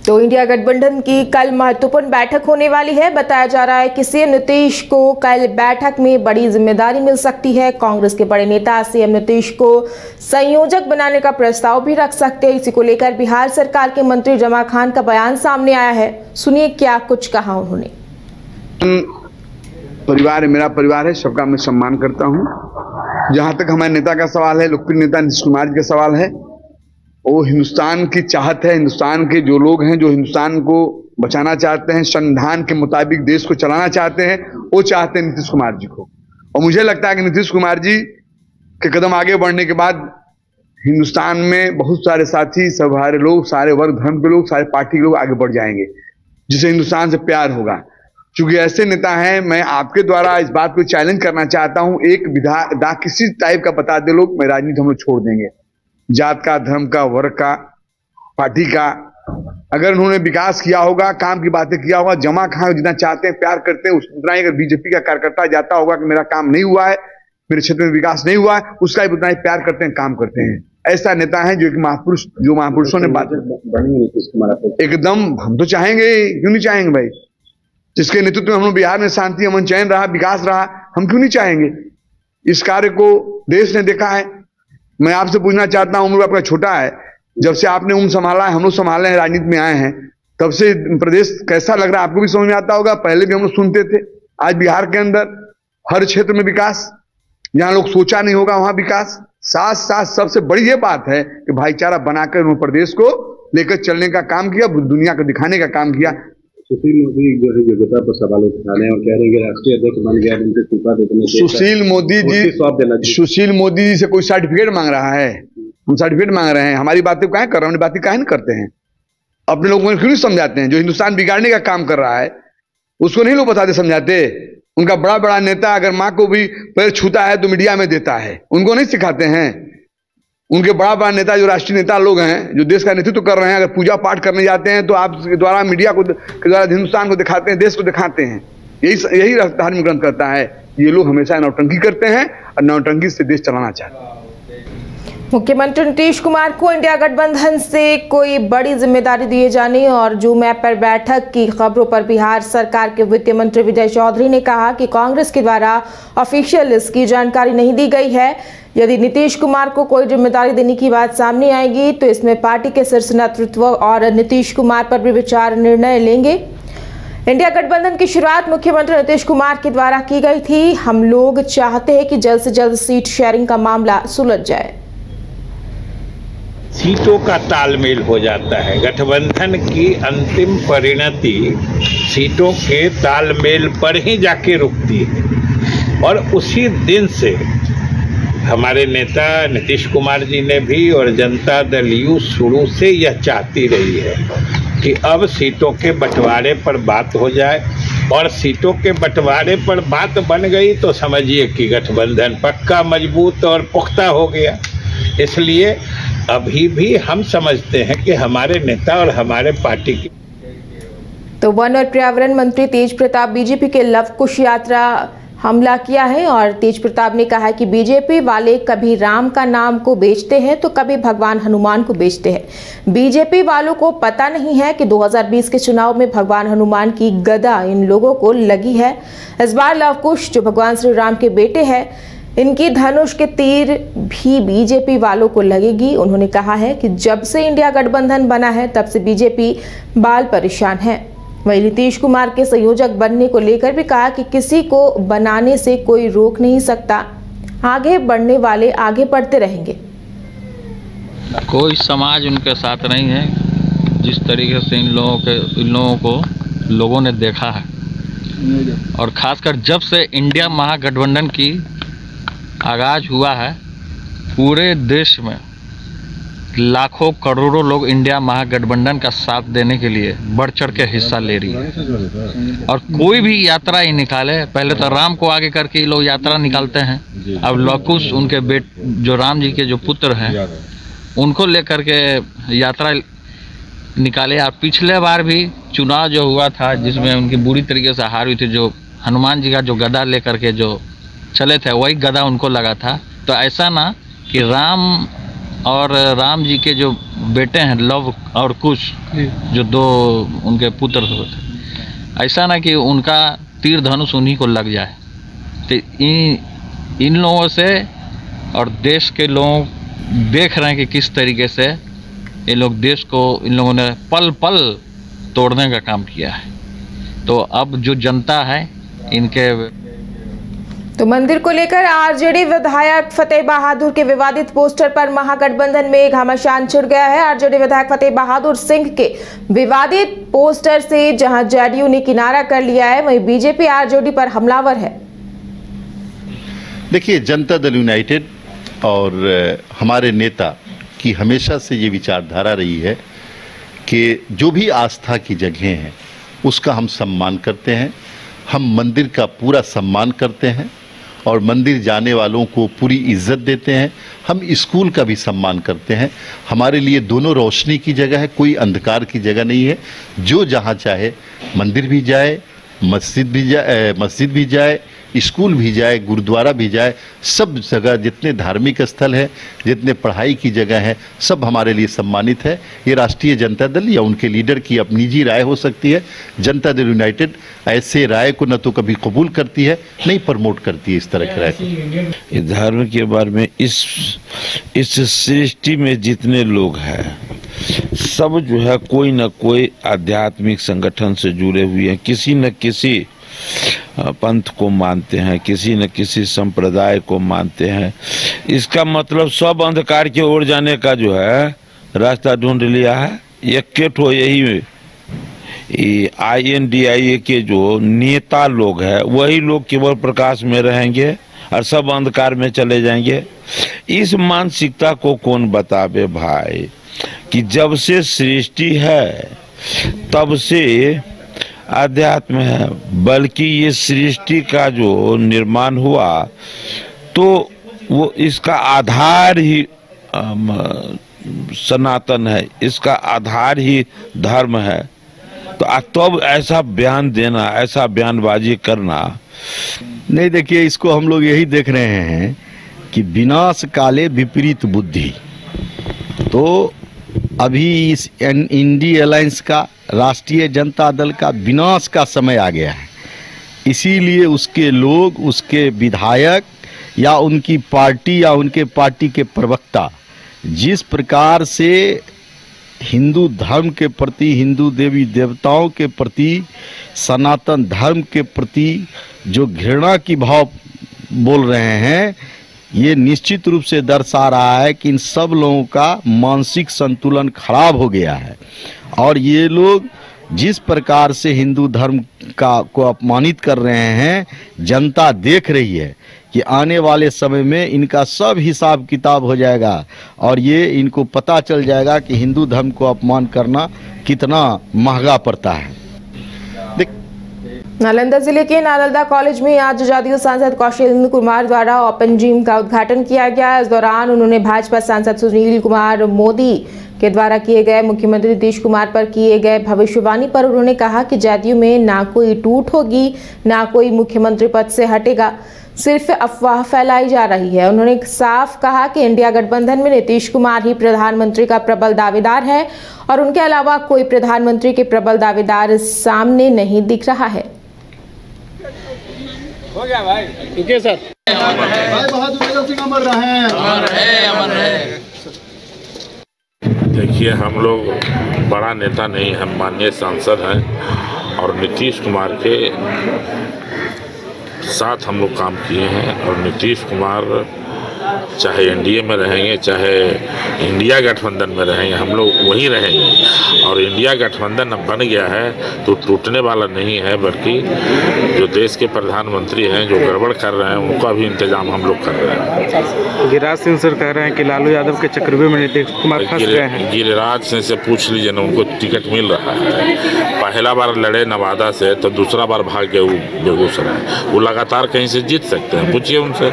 तो इंडिया गठबंधन की कल महत्वपूर्ण बैठक होने वाली है। बताया जा रहा है कि सीएम नीतीश को कल बैठक में बड़ी जिम्मेदारी मिल सकती है। कांग्रेस के बड़े नेता सीएम नीतीश को संयोजक बनाने का प्रस्ताव भी रख सकते हैं। इसी को लेकर बिहार सरकार के मंत्री जमा खान का बयान सामने आया है। सुनिए क्या कुछ कहा उन्होंने। परिवार मेरा परिवार है, सबका मैं सम्मान करता हूँ। जहां तक हमारे नेता का सवाल है, लोकप्रिय नेता नीतीश कुमार जी का सवाल है, वो हिंदुस्तान की चाहत है। हिंदुस्तान के जो लोग हैं जो हिंदुस्तान को बचाना चाहते हैं, संविधान के मुताबिक देश को चलाना चाहते हैं, वो चाहते हैं नीतीश कुमार जी को। और मुझे लगता है कि नीतीश कुमार जी के कदम आगे बढ़ने के बाद हिंदुस्तान में बहुत सारे साथी, सारे लोग, सारे वर्ग धर्म के लोग, सारे पार्टी के लोग आगे बढ़ जाएंगे, जिसे हिंदुस्तान से प्यार होगा। क्योंकि ऐसे नेता हैं, मैं आपके द्वारा इस बात को चैलेंज करना चाहता हूं, एक विधा किसी टाइप का बता दे लोग, मैं राजनीति हम लोग छोड़ देंगे। जात का, धर्म का, वर्ग का, पार्टी का, अगर उन्होंने विकास किया होगा, काम की बातें किया होगा, जमा खान जितना चाहते हैं, प्यार करते हैं, उतना ही अगर बीजेपी का कार्यकर्ता जाता होगा कि मेरा काम नहीं हुआ है, मेरे क्षेत्र में विकास नहीं हुआ है, उसका भी उतना ही प्यार करते हैं, काम करते हैं। ऐसा नेता है जो एक महापुरुष, जो महापुरुषों ने बात एकदम, हम तो चाहेंगे, क्यों नहीं चाहेंगे भाई। जिसके नेतृत्व में हम लोग बिहार में शांति, अमन, चैन रहा, विकास रहा, हम क्यों नहीं चाहेंगे। इस कार्य को देश ने देखा है। मैं आपसे पूछना चाहता हूं, उम्र आपका छोटा है, जब से आपने उम्र संभाला है, हम लोग संभाले हैं, राजनीति में आए हैं, तब से प्रदेश कैसा लग रहा है आपको भी समझ में आता होगा। पहले भी हम लोग सुनते थे, आज बिहार के अंदर हर क्षेत्र में विकास, जहां लोग सोचा नहीं होगा वहां विकास। साथ साथ सबसे बड़ी ये बात है कि भाईचारा बनाकर उन्होंने प्रदेश को लेकर चलने का काम किया, दुनिया को दिखाने का काम किया। सुशील मोदी जो है योग्यता पर सवाल उठा रहे हैं और कह रहे हैं कि राष्ट्रीय अध्यक्ष बन गया, उनके इस्तीफा देने से सुशील मोदी जी से कोई सर्टिफिकेट मांग रहा है? हम सर्टिफिकेट मांग रहे हैं? हमारी बातें काहे कर रहे हैं, बातें काहे नहीं करते हैं? अपने लोगों को क्यों नहीं समझाते हैं? जो हिंदुस्तान बिगाड़ने का काम कर रहा है उसको नहीं लोग बताते, समझाते। उनका बड़ा बड़ा नेता अगर माँ को भी पैर छूता है तो मीडिया में देता है, उनको नहीं सिखाते हैं। उनके बड़ा बड़ा नेता, जो राष्ट्रीय नेता लोग हैं, जो देश का नेतृत्व कर रहे हैं, अगर पूजा पाठ करने जाते हैं तो आप द्वारा मीडिया को के द्वारा हिंदुस्तान को दिखाते हैं, देश को दिखाते हैं। यही धार्मिक ग्रंथ करता है। ये लोग हमेशा नौटंकी करते हैं और नौटंकी से देश चलाना चाहते हैं। मुख्यमंत्री नीतीश कुमार को इंडिया गठबंधन से कोई बड़ी जिम्मेदारी दिए जाने और जूम ऐप पर बैठक की खबरों पर बिहार सरकार के वित्त मंत्री विजय चौधरी ने कहा कि कांग्रेस के द्वारा ऑफिशियल इसकी जानकारी नहीं दी गई है। यदि नीतीश कुमार को कोई जिम्मेदारी देने की बात सामने आएगी तो इसमें पार्टी के शीर्ष नेतृत्व और नीतीश कुमार पर भी विचार निर्णय लेंगे। इंडिया गठबंधन की शुरुआत मुख्यमंत्री नीतीश कुमार के द्वारा की गई थी। हम लोग चाहते हैं कि जल्द से जल्द सीट शेयरिंग का मामला सुलझ जाए। सीटों का तालमेल हो जाता है। गठबंधन की अंतिम परिणति सीटों के तालमेल पर ही जाके रुकती है और उसी दिन से हमारे नेता नीतीश कुमार जी ने भी और जनता दल यू शुरू से यह चाहती रही है कि अब सीटों के बंटवारे पर बात हो जाए, और सीटों के बंटवारे पर बात बन गई तो समझिए कि गठबंधन पक्का, मजबूत और पुख्ता हो गया। इसलिए अभी भी हम समझते हैं कि हमारे नेता और हमारे पार्टी की। तो वन और पर्यावरण मंत्री तेज प्रताप बीजेपी के लव कुश यात्रा हमला किया है और तेज प्रताप ने कहा कि बीजेपी वाले कभी राम का नाम को बेचते हैं तो कभी भगवान हनुमान को बेचते हैं। बीजेपी वालों को पता नहीं है कि 2020 के चुनाव में भगवान हनुमान की गदा इन लोगों को लगी है। इस बार लव कुश जो भगवान श्री राम के बेटे हैं, इनकी धनुष के तीर भी बीजेपी वालों को लगेगी। उन्होंने कहा है कि जब से इंडिया गठबंधन बना है तब से बीजेपी बाल परेशान है। वहीं नीतीश कुमार के संयोजक बनने को लेकर भी कहा कि किसी को बनाने से कोई रोक नहीं सकता, आगे बढ़ने वाले आगे बढ़ते रहेंगे। कोई समाज उनके साथ नहीं है। जिस तरीके से इन लोगों को लोगों ने देखा है, और खासकर जब से इंडिया महागठबंधन की आगाज हुआ है, पूरे देश में लाखों करोड़ों लोग इंडिया महागठबंधन का साथ देने के लिए बढ़ चढ़ के हिस्सा ले रही है। और कोई भी यात्रा ही निकाले, पहले तो राम को आगे करके ये लोग यात्रा निकालते हैं। अब लव कुश उनके जो राम जी के जो पुत्र हैं, उनको लेकर के यात्रा निकाले। और पिछले बार भी चुनाव जो हुआ था, जिसमें उनकी बुरी तरीके से हार हुई थी, जो हनुमान जी का जो गदा लेकर के जो चले थे, वही गदा उनको लगा था। तो ऐसा ना कि राम और राम जी के जो बेटे हैं लव और कुश, जो दो उनके पुत्र थे, ऐसा ना कि उनका तीर धनुष उन्हीं को लग जाए। तो इन लोगों से और देश के लोग देख रहे हैं कि किस तरीके से ये लोग देश को इन लोगों ने पल पल तोड़ने का काम किया है। तो अब जो जनता है इनके तो मंदिर को लेकर आरजेडी विधायक फतेह बहादुर के विवादित पोस्टर पर महागठबंधन में घमासान छिड़ गया है। आरजेडी विधायक फतेह बहादुर सिंह के विवादित पोस्टर से जहां जेडीयू ने किनारा कर लिया है, वहीं बीजेपी आरजेडी पर हमलावर है। देखिए, जनता दल यूनाइटेड और हमारे नेता की हमेशा से ये विचारधारा रही है कि जो भी आस्था की जगह हैं उसका हम सम्मान करते हैं। हम मंदिर का पूरा सम्मान करते हैं और मंदिर जाने वालों को पूरी इज्जत देते हैं। हम स्कूल का भी सम्मान करते हैं। हमारे लिए दोनों रोशनी की जगह है, कोई अंधकार की जगह नहीं है। जो जहाँ चाहे मंदिर भी जाए, मस्जिद भी जाए, स्कूल भी जाए, गुरुद्वारा भी जाए, सब जगह जितने धार्मिक स्थल है, जितने पढ़ाई की जगह है, सब हमारे लिए सम्मानित है। ये राष्ट्रीय जनता दल या उनके लीडर की अपनी निजी राय हो सकती है। जनता दल यूनाइटेड ऐसे राय को न तो कभी कबूल करती है, नहीं प्रमोट करती है इस तरह की राय को। धर्म के बारे में इस सृष्टि में जितने लोग हैं सब जो है कोई न कोई आध्यात्मिक संगठन से जुड़े हुए हैं, किसी न किसी पंथ को मानते हैं, किसी न किसी संप्रदाय को मानते हैं। इसका मतलब सब अंधकार की ओर जाने का जो है रास्ता ढूंढ लिया है। एक ठो यही INDIA के जो नेता लोग हैं वही लोग केवल प्रकाश में रहेंगे और सब अंधकार में चले जाएंगे। इस मानसिकता को कौन बतावे भाई कि जब से सृष्टि है तब से अध्यात्म है, बल्कि ये सृष्टि का जो निर्माण हुआ तो वो इसका आधार ही सनातन है, इसका आधार ही धर्म है। तो तब ऐसा बयान देना, ऐसा बयानबाजी करना नहीं। देखिए, इसको हम लोग यही देख रहे हैं कि विनाश काले विपरीत बुद्धि। तो अभी इस इंडी अलायंस का, राष्ट्रीय जनता दल का विनाश का समय आ गया है। इसीलिए उसके लोग, उसके विधायक या उनकी पार्टी या उनके पार्टी के प्रवक्ता जिस प्रकार से हिंदू धर्म के प्रति, हिंदू देवी देवताओं के प्रति, सनातन धर्म के प्रति जो घृणा की भाव बोल रहे हैं, ये निश्चित रूप से दर्शा रहा है कि इन सब लोगों का मानसिक संतुलन खराब हो गया है। और ये लोग जिस प्रकार से हिंदू धर्म को अपमानित कर रहे हैं, जनता देख रही है कि आने वाले समय में इनका सब हिसाब किताब हो जाएगा और ये इनको पता चल जाएगा कि हिंदू धर्म को अपमान करना कितना महंगा पड़ता है। नालंदा जिले के नालंदा कॉलेज में आज जदयू सांसद कौशल कुमार द्वारा ओपन जिम का उद्घाटन किया गया। इस दौरान उन्होंने भाजपा सांसद सुनील कुमार मोदी के द्वारा किए गए मुख्यमंत्री नीतीश कुमार पर किए गए भविष्यवाणी पर उन्होंने कहा कि जदयू में ना कोई टूट होगी, ना कोई मुख्यमंत्री पद से हटेगा, सिर्फ अफवाह फैलाई जा रही है। उन्होंने साफ कहा कि इंडिया गठबंधन में नीतीश कुमार ही प्रधानमंत्री का प्रबल दावेदार है और उनके अलावा कोई प्रधानमंत्री के प्रबल दावेदार सामने नहीं दिख रहा है। हो गया भाई, ठीक है सर। भाई बहादुर सिंह अमर रहे, अमर है, अमर है। देखिए, हम लोग बड़ा नेता नहीं, हम माननीय सांसद हैं और नीतीश कुमार के साथ हम लोग काम किए हैं। और नीतीश कुमार चाहे एनडीए में रहेंगे, चाहे इंडिया गठबंधन में रहेंगे, हम लोग वहीं रहेंगे। और इंडिया गठबंधन अब बन गया है तो टूटने वाला नहीं है, बल्कि जो देश के प्रधानमंत्री हैं जो गड़बड़ कर रहे हैं उनका भी इंतजाम हम लोग कर रहे हैं। गिरिराज सिंह सर कह रहे हैं कि लालू यादव के चक्रव्यूह में नीतीश कुमार फंस गए हैं। गिरिराज सिंह से पूछ लीजिए ना, उनको टिकट मिल रहा है। पहला बार लड़े नवादा से तो दूसरा बार भाग गए वो बेगूसराय। वो लगातार कहीं से जीत सकते हैं, पूछिए उनसे।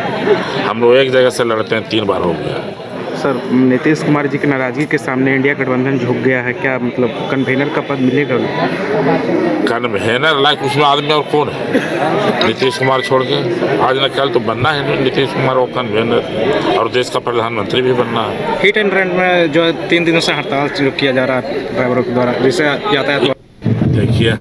हम लोग एक जगह से लड़ते हैं, 3 बार हो गया। सर, नीतीश कुमार जी की नाराजगी के सामने इंडिया गठबंधन झुक गया है, क्या मतलब कन्वेनर का पद मिलेगा? कन्वेनर लाइक उसमें आदमी और कौन है नीतीश कुमार छोड़ के? आज न कल तो बनना है नीतीश कुमार और कन्वेनर, और देश का प्रधानमंत्री भी बनना है। हिट एंड रन में जो 3 दिनों से हड़ताल किया जा रहा है ड्राइवरों के द्वारा, जिससे यातायात देखिए